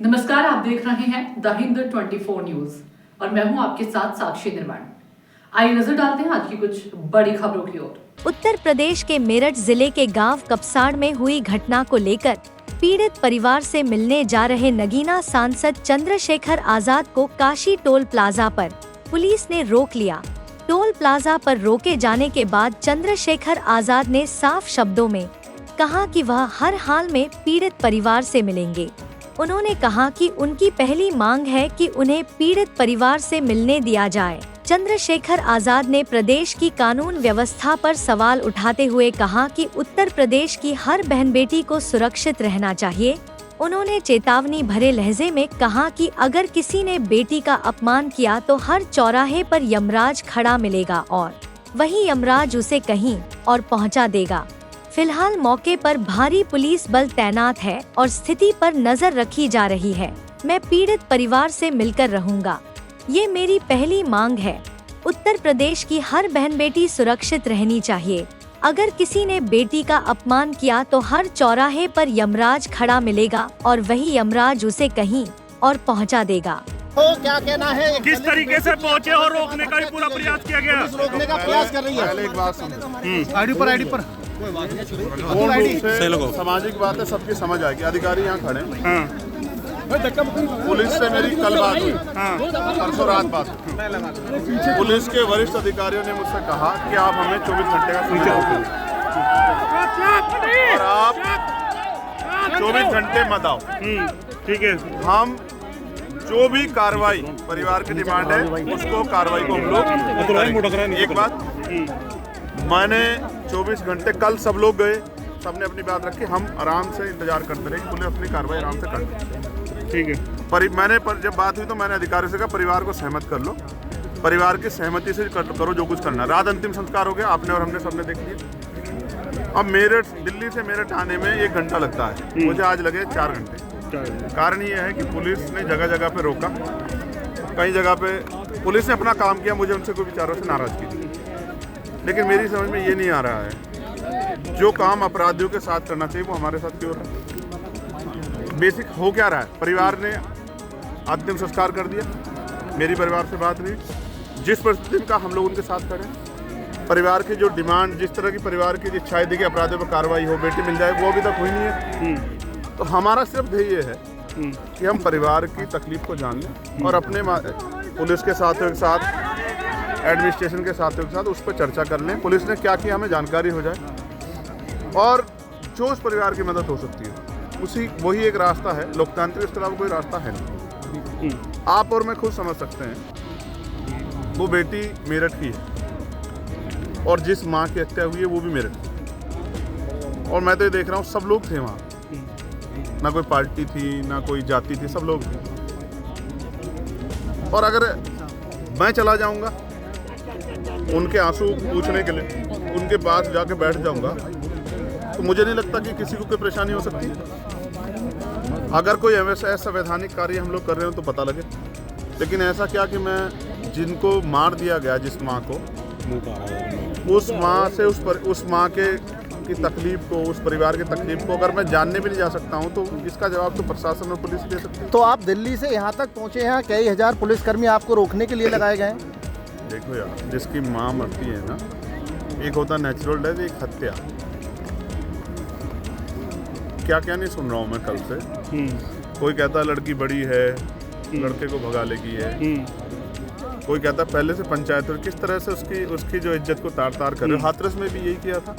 नमस्कार, आप देख रहे हैं द हिंद 24 न्यूज और मैं हूं आपके साथ साक्षी निर्माण। आइए नजर डालते हैं आज की कुछ बड़ी खबरों की ओर। उत्तर प्रदेश के मेरठ जिले के गांव कपसाड़ में हुई घटना को लेकर पीड़ित परिवार से मिलने जा रहे नगीना सांसद चंद्रशेखर आजाद को काशी टोल प्लाजा पर पुलिस ने रोक लिया। टोल प्लाजा पर रोके जाने के बाद चंद्रशेखर आजाद ने साफ शब्दों में कहा कि वह हर हाल में पीड़ित परिवार से मिलेंगे। उन्होंने कहा कि उनकी पहली मांग है कि उन्हें पीड़ित परिवार से मिलने दिया जाए। चंद्रशेखर आजाद ने प्रदेश की कानून व्यवस्था पर सवाल उठाते हुए कहा कि उत्तर प्रदेश की हर बहन बेटी को सुरक्षित रहना चाहिए। उन्होंने चेतावनी भरे लहजे में कहा कि अगर किसी ने बेटी का अपमान किया तो हर चौराहे पर यमराज खड़ा मिलेगा और वही यमराज उसे कहीं और पहुंचा देगा। फिलहाल मौके पर भारी पुलिस बल तैनात है और स्थिति पर नजर रखी जा रही है। मैं पीड़ित परिवार से मिलकर रहूंगा, ये मेरी पहली मांग है। उत्तर प्रदेश की हर बहन बेटी सुरक्षित रहनी चाहिए। अगर किसी ने बेटी का अपमान किया तो हर चौराहे पर यमराज खड़ा मिलेगा और वही यमराज उसे कहीं और पहुंचा देगा। तो क्या कहना है, किस तरीके से पहुंचे और रोकने का भी पूरा प्रयास किया गया? रोकने का प्रयास कर रही है। पहले एक बात समझो, आईडी पर पूर्ण रूप से सामाजिक बात है, सबकी समझ आएगी। अधिकारी यहाँ खड़े हैं। पुलिस से मेरी कल बात हुई, परसों रात बात हुई। पुलिस के वरिष्ठ अधिकारियों ने मुझसे कहा कि आप हमें 24 घंटे का समय दो और आप 24 घंटे मत आओ। ठीक है, हम जो भी कार्रवाई परिवार की डिमांड है उसको कार्रवाई को हम लोग करेंगे। एक बात, मैंने 24 घंटे, कल सब लोग गए, सबने अपनी बात रखी, हम आराम से इंतजार करते रहे, पुलिस अपनी कार्रवाई आराम से कर। ठीक है। जब बात हुई तो मैंने अधिकारियों से कहा परिवार को सहमत कर लो, परिवार की सहमति से करो जो कुछ करना। रात अंतिम संस्कार हो गया, आपने और हमने सबने देख लिया। अब मेरठ, दिल्ली से मेरठ आने में 1 घंटा लगता है, मुझे आज लगे 4 घंटे। कारण ये है कि पुलिस ने जगह जगह पे रोका, कई जगह पे पुलिस ने अपना काम किया, मुझे उनसे कोई विचारों से नाराजगी। लेकिन मेरी समझ में ये नहीं आ रहा है, जो काम अपराधियों के साथ करना चाहिए वो हमारे साथ क्यों हो रहा है? बेसिक हो क्या रहा है? परिवार ने अंतिम संस्कार कर दिया, मेरी परिवार से बात नहीं, जिस परिस्थिति का हम लोग उनके साथ करें। परिवार की जो डिमांड, जिस तरह की परिवार की इच्छाएं थी कि अपराधियों पर कार्रवाई हो, बेटी मिल जाए, वो अभी तक हुई नहीं है। तो हमारा सिर्फ ध्येय ये है कि हम परिवार की तकलीफ को जान लें और अपने पुलिस के साथियों के साथ, एडमिनिस्ट्रेशन के साथियों के साथ उस पर चर्चा कर लें। पुलिस ने क्या किया हमें जानकारी हो जाए और जो उस परिवार की मदद हो सकती है वही एक रास्ता है। लोकतांत्रिक, इसके अलावा कोई रास्ता है नहीं। आप और मैं खुद समझ सकते हैं, वो बेटी मेरठ की है और जिस माँ की हत्या हुई है वो भी मेरठ की। और मैं तो ये देख रहा हूँ सब लोग थे वहाँ, ना कोई पार्टी थी ना कोई जाति थी, सब लोग थे। और अगर मैं चला जाऊंगा उनके आंसू पूछने के लिए, उनके पास जाके बैठ जाऊंगा, तो मुझे नहीं लगता कि किसी को कोई परेशानी हो सकती है। अगर कोई ऐसा संवैधानिक कार्य हम लोग कर रहे हो तो पता लगे, लेकिन ऐसा क्या कि मैं जिनको मार दिया गया, जिस माँ को, उस माँ से उस माँ की तकलीफ को, उस परिवार की तकलीफ को अगर मैं जानने भी नहीं जा सकता हूँ तो इसका जवाब तो प्रशासन और पुलिस दे सकती है। तो आप दिल्ली से यहाँ तक पहुँचे हैं, कई हजार पुलिसकर्मी आपको रोकने के लिए लगाए गए हैं। देखो यार, जिसकी माँ मरती है ना, एक होता नेचुरल डेथ, एक हत्या। क्या क्या नहीं सुन रहा हूँ मैं कल से। कोई कहता है लड़की बड़ी है, लड़के को भगा लेगी है। कोई कहता है पहले से पंचायत, और किस तरह से उसकी जो इज्जत को तार तार कर रहे हो। हाथरस में भी यही किया था,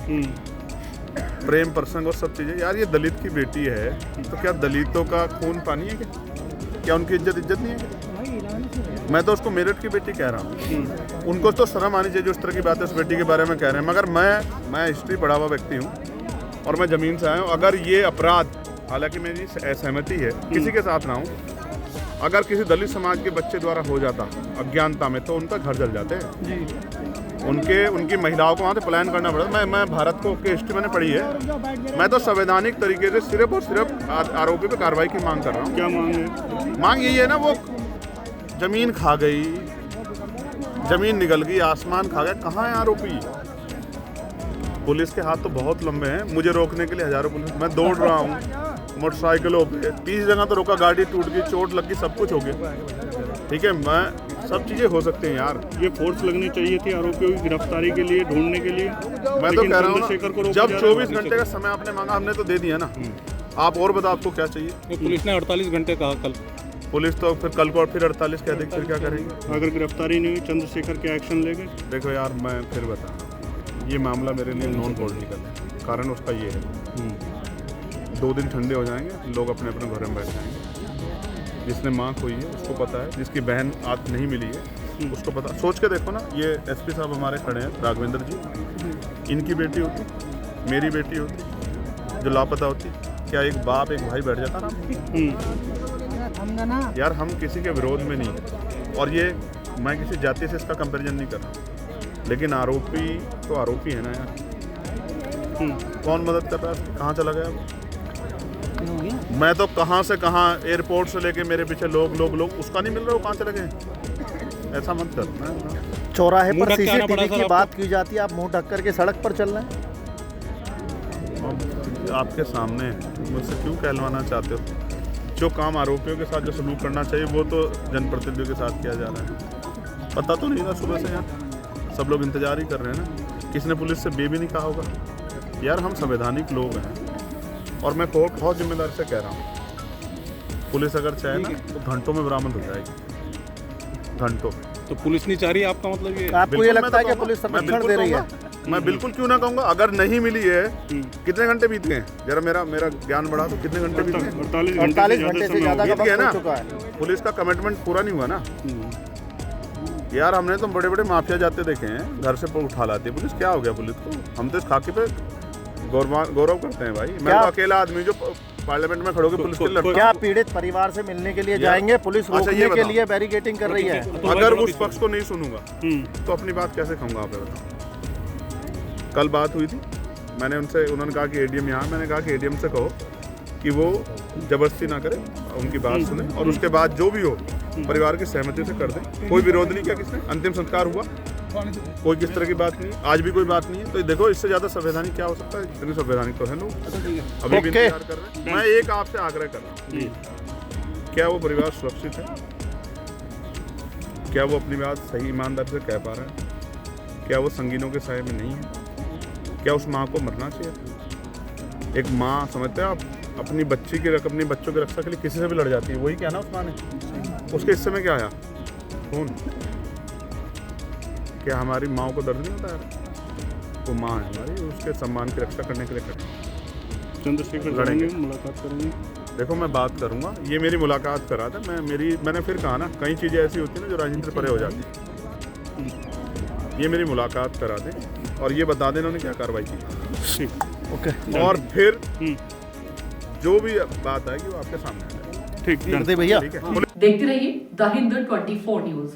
प्रेम प्रसंग और सब चीजें। यार ये दलित की बेटी है तो क्या दलितों का खून पानी है क्या उनकी इज्जत नहीं है? मैं तो उसको मेरठ की बेटी कह रहा हूँ, उनको तो शर्म आनी चाहिए जो इस तरह की बातें उस बेटी के बारे में कह रहे हैं। मगर मैं हिस्ट्री पढ़ा हुआ व्यक्ति हूँ और मैं ज़मीन से आया हूँ। अगर ये अपराध, हालांकि मेरी असहमति है, किसी के साथ ना हो, अगर किसी दलित समाज के बच्चे द्वारा हो जाता अज्ञानता में, तो उनका घर जल जाते हैं। उनकी महिलाओं को वहाँ से पलायन करना पड़ता। मैं भारत को की हिस्ट्री मैंने पढ़ी है। मैं तो संवैधानिक तरीके से सिर्फ और सिर्फ आरोपी पे कार्रवाई की मांग कर रहा हूँ। क्या मांग है? मांग यही है ना, वो जमीन खा गई, जमीन निगल गई, आसमान खा गया, कहाँ है आरोपी? पुलिस के हाथ तो बहुत लंबे हैं, मुझे रोकने के लिए हजारों पुलिस, मैं दौड़ रहा हूँ, मोटरसाइकिलों पे 30 जगह तो रोका, गाड़ी टूट गई, चोट लग गई, सब कुछ हो गया। ठीक है, मैं सब चीज़ें हो सकती हैं यार। ये फोर्स लगनी चाहिए थी आरोपियों की गिरफ्तारी के लिए, ढूंढने के लिए। मैं तो कह रहा हूँ ना, जब 24 घंटे का समय आपने मांगा, हमने तो दे दिया ना। आप और बताओ आपको क्या चाहिए? पुलिस ने 48 घंटे कहा कल। पुलिस तो फिर कल को और फिर 48 कह देगी, फिर क्या करेंगे? अगर गिरफ्तारी नहीं हुई, चंद्रशेखर के एक्शन लेंगे? देखो यार, मैं फिर बता, ये मामला मेरे लिए नॉन पॉलिटिकल है। कारण उसका ये है, 2 दिन ठंडे हो जाएंगे, लोग अपने अपने घर में बैठ जाएंगे। जिसने माँ खोई है उसको पता है, जिसकी बहन आज नहीं मिली है उसको पता। सोच के देखो ना, ये एसपी साहब हमारे खड़े हैं, राघवेंद्र जी, इनकी बेटी होती, मेरी बेटी होती, जो लापता होती, क्या एक बाप एक भाई बैठ जाता ना? यार हम किसी के विरोध में नहीं, और ये मैं किसी जाति से इसका कंपैरिजन नहीं कर रहा, लेकिन आरोपी तो आरोपी है ना यार। कौन मदद कर रहा है? कहाँ चला गया वो? मैं तो कहाँ से कहाँ, एयरपोर्ट से लेके मेरे पीछे लोग उसका नहीं मिल रहा, वो कहाँ चले गए? ऐसा मत कर। चौराहे मुंह पर ढक के आना पड़ा सीसीटीवी सर की बात की जाती है, आप मुंह ढक करके सड़क पर चल रहे हैं। आपके सामने मुझसे क्यों कहलवाना चाहते हो? जो काम आरोपियों के साथ जो सलूक करना चाहिए वो तो जनप्रतिनिधियों के साथ किया जा रहा है। पता तो नहीं था सुबह से यार, सब लोग इंतजार ही कर रहे हैं ना। किसने पुलिस से बे भी नहीं कहा होगा? यार हम संवैधानिक लोग हैं, और मैं बहुत जिम्मेदारी से कह रहा हूँ, पुलिस अगर चाहे ना तो घंटों में बरामद हो जाएगी, घंटों। तो पुलिस नहीं चाह रही, आपका मतलब ये? आपको ये लगता है कि पुलिस मैं संरक्षण बिल्कुल दे रही है? कहूँगा, मैं बिल्कुल क्यों ना कहूँगा। अगर नहीं मिली है, कितने घंटे बीत गए? जरा मेरा ज्ञान बढ़ा दो, कितने घंटे बीत गए? 48 घंटे से ज़्यादा का बीत गया वक्त ना। हो चुका है। पुलिस का कमिटमेंट पूरा नहीं हुआ ना यार। हमने तो बड़े बड़े माफिया जाते देखे हैं, घर से उठा लाती है पुलिस। क्या हो गया पुलिस को? हम तो इस खाकी पे गौरव करते हैं भाई। मैं तो अकेला आदमी जो पार्लियामेंट में खड़े होकर पुलिस के लिए लड़ता। क्या पीड़ित परिवार से मिलने के लिए जाएंगे? पुलिस अच्छा, ये रोकने के बताओ। लिए बैरिकेडिंग कर रही है। अगर उस पक्ष को नहीं सुनूंगा तो अपनी बात कैसे कहूँगा? आप बताओ। कल बात हुई थी, मैंने उनसे, उन्होंने कहा कि एडीएम यहाँ, मैंने कहा कि एडीएम से कहो कि वो जबरदस्ती ना करे, उनकी बात सुने, और उसके बाद जो भी हो परिवार की सहमति से कर दें। कोई विरोध नहीं किया किसने, अंतिम संस्कार हुआ, कोई किस तरह की बात नहीं, आज भी कोई बात नहीं है। तो देखो, इससे ज़्यादा संवैधानिक क्या हो सकता है? इतनी संवैधानिक तो है लोग, अभी भी इंतजार कर रहे हैं। मैं एक आपसे आग्रह कर रहा हूँ, क्या वो परिवार सुरक्षित है? क्या वो अपनी बात सही ईमानदारी से कह पा रहा है? क्या वो संगीनों के साए में नहीं है? क्या उस माँ को मरना चाहिए? एक माँ, समझते हैं आप, अपनी अपने बच्चों की रक्षा के लिए किसी से भी लड़ जाती है। वही क्या ना उस माँ ने, उसके हिस्से में क्या आया? खून। क्या हमारी माँ को दर्द नहीं होता है? वो माँ है हमारी, उसके सम्मान की रक्षा करने के लिए खड़े। चंद्रशेखर लड़ेंगे, मुलाकात करेंगे? देखो, मैं बात करूंगा, ये मेरी मुलाकात करा था। मैंने फिर कहा ना, कई चीज़ें ऐसी होती हैं ना जो राजनीति से परे हो जाती है। ये मेरी मुलाकात करा दें और ये बता दें इन्होंने क्या कार्रवाई की। ओके, और फिर जो भी बात आएगी वो आपके सामने आ जाएगी। ठीक भैया। ठीक है। देखते रहिए द हिंदू 24 न्यूज।